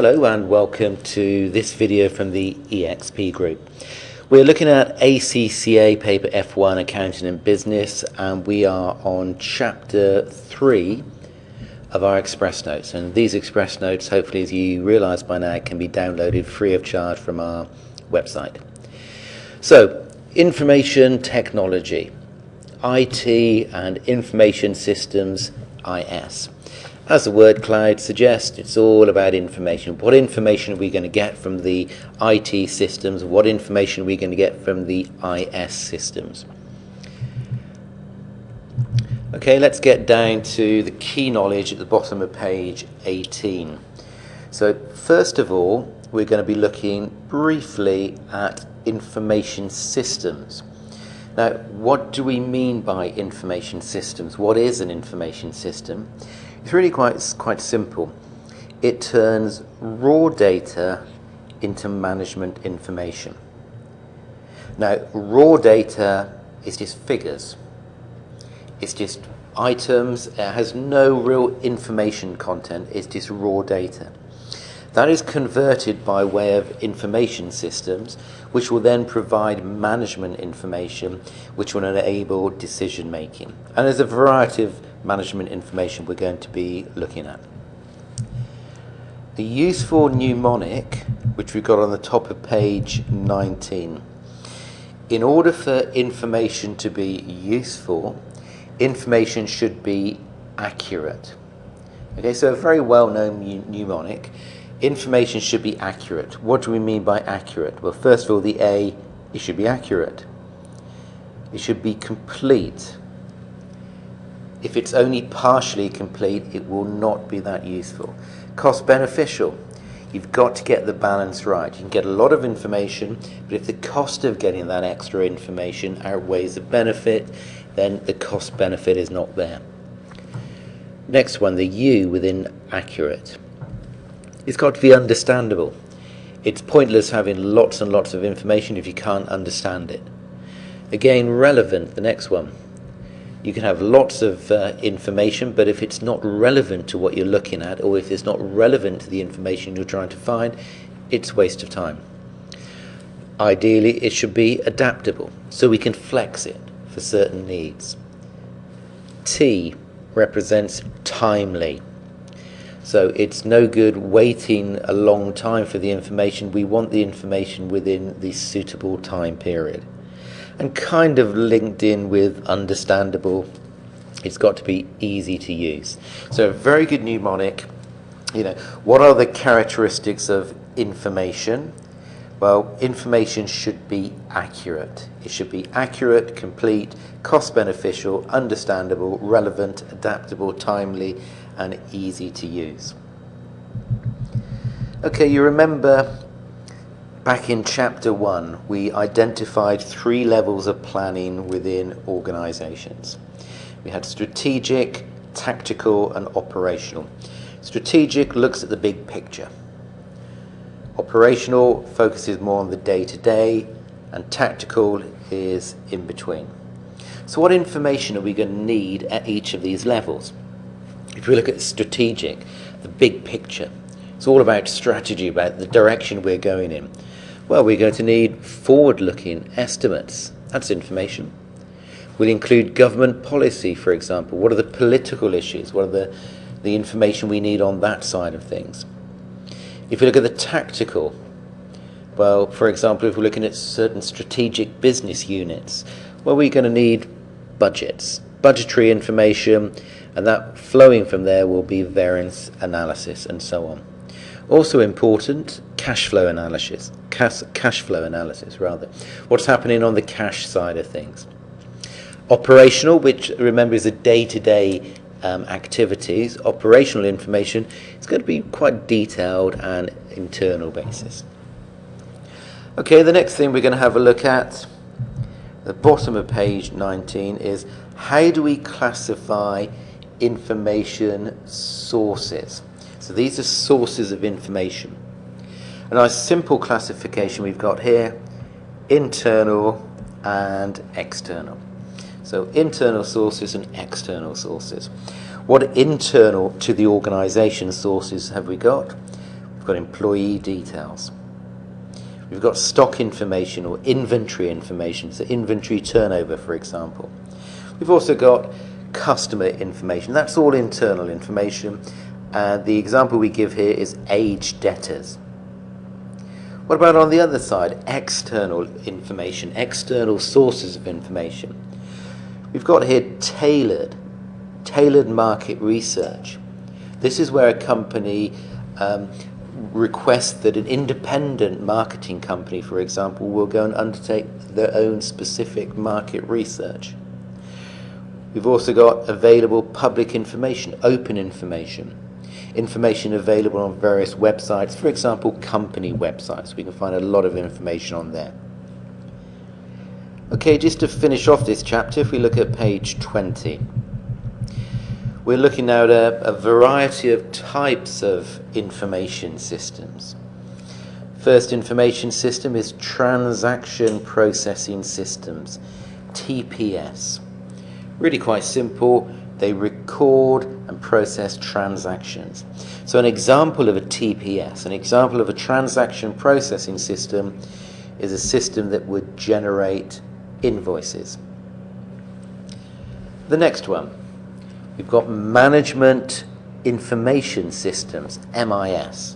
Hello and welcome to this video from the EXP group. We're looking at ACCA paper F1 accounting and business, and we are on chapter 3 of our express notes, and these express notes, hopefully as you realize by now, can be downloaded free of charge from our website. So, information technology, IT and information systems, IS. As the word cloud suggests, it's all about information. What information are we going to get from the IT systems? What information are we going to get from the IS systems? Okay, let's get down to the key knowledge at the bottom of page 18. So first of all, we're going to be looking briefly at information systems. Now, what do we mean by information systems? What is an information system? It's really quite simple. It turns raw data into management information. Now, raw data is just figures. It's just items. It has no real information content. It's just raw data. That is converted by way of information systems, which will then provide management information, which will enable decision making. And there's a variety of management information we're going to be looking at. The useful mnemonic, which we've got on the top of page 19. In order for information to be useful, information should be accurate. Okay, so a very well-known mnemonic. Information should be accurate. What do we mean by accurate? Well, first of all, the A, it should be accurate. It should be complete. If it's only partially complete, it will not be that useful. Cost beneficial. You've got to get the balance right. You can get a lot of information, but if the cost of getting that extra information outweighs the benefit, then the cost benefit is not there. Next one, the U within accurate. It's got to be understandable. It's pointless having lots and lots of information if you can't understand it. Again, relevant, the next one. You can have lots of information, but if it's not relevant to what you're looking at, or if it's not relevant to the information you're trying to find, it's a waste of time. Ideally, it should be adaptable, so we can flex it for certain needs. T represents timely. So it's no good waiting a long time for the information. We want the information within the suitable time period. And kind of linked in with understandable, it's got to be easy to use. So a very good mnemonic. What are the characteristics of information? Well, information should be accurate. It should be accurate, complete, cost beneficial, understandable, relevant, adaptable, timely, and easy to use. Okay, you remember back in chapter 1, we identified 3 levels of planning within organizations. We had strategic, tactical, and operational. Strategic looks at the big picture. Operational focuses more on the day-to-day, and tactical is in between. So what information are we going to need at each of these levels? If we look at strategic, the big picture, it's all about strategy, about the direction we're going in. Well, we're going to need forward-looking estimates. That's information. We'll include government policy, for example. What are the political issues? What are the information we need on that side of things? If we look at the tactical, well, for example, if we're looking at certain strategic business units, well, we're going to need budgets, budgetary information, and that flowing from there will be variance analysis and so on. Also important, cash flow analysis. What's happening on the cash side of things. Operational, which remember is a day-to-day activities. Operational information is going to be quite detailed and internal basis. Okay, the next thing we're going to have a look at the bottom of page 19 is how do we classify information sources? So these are sources of information. A nice simple classification we've got here, internal and external. So internal sources and external sources. What internal to the organisation sources have we got? We've got employee details. We've got stock information or inventory information, so inventory turnover, for example. We've also got customer information. That's all internal information. The example we give here is aged debtors. What about on the other side? External information, external sources of information. We've got here tailored market research. This is where a company requests that an independent marketing company, for example, will go and undertake their own specific market research. We've also got available public information, open information. Information available on various websites, for example, company websites. We can find a lot of information on there. Okay, just to finish off this chapter, if we look at page 20, we're looking now at a variety of types of information systems. First information system is transaction processing systems, TPS. Really quite simple. They record and process transactions. So an example of a TPS, an example of a transaction processing system, is a system that would generate invoices. The next one, we've got management information systems, MIS.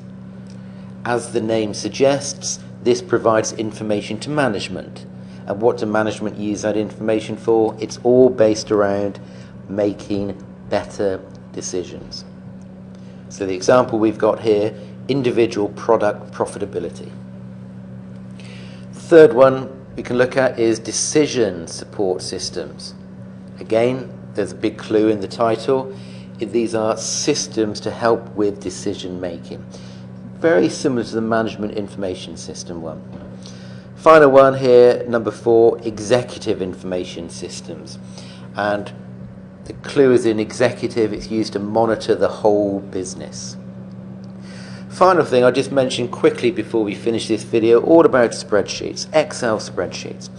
As the name suggests, this provides information to management. And what do management use that information for? It's all based around making better decisions. So the example we've got here, individual product profitability. The third one we can look at is decision support systems. Again, there's a big clue in the title. These are systems to help with decision making. Very similar to the management information system one. Final one here, number 4, executive information systems. And the clue is in executive, it's used to monitor the whole business. Final thing I'll just mention quickly before we finish this video, all about spreadsheets, Excel spreadsheets.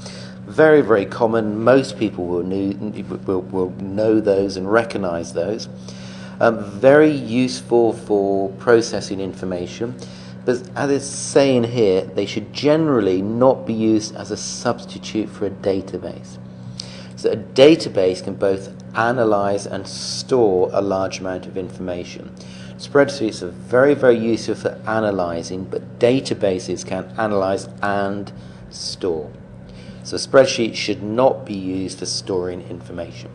Very, very common. Most people will know those and recognize those. Very useful for processing information. But as it's saying here, they should generally not be used as a substitute for a database. So a database can both analyze and store a large amount of information. Spreadsheets are very, very useful for analyzing, but databases can analyze and store. So spreadsheets should not be used for storing information.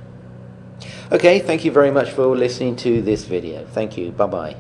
Okay, thank you very much for listening to this video. Thank you. Bye-bye.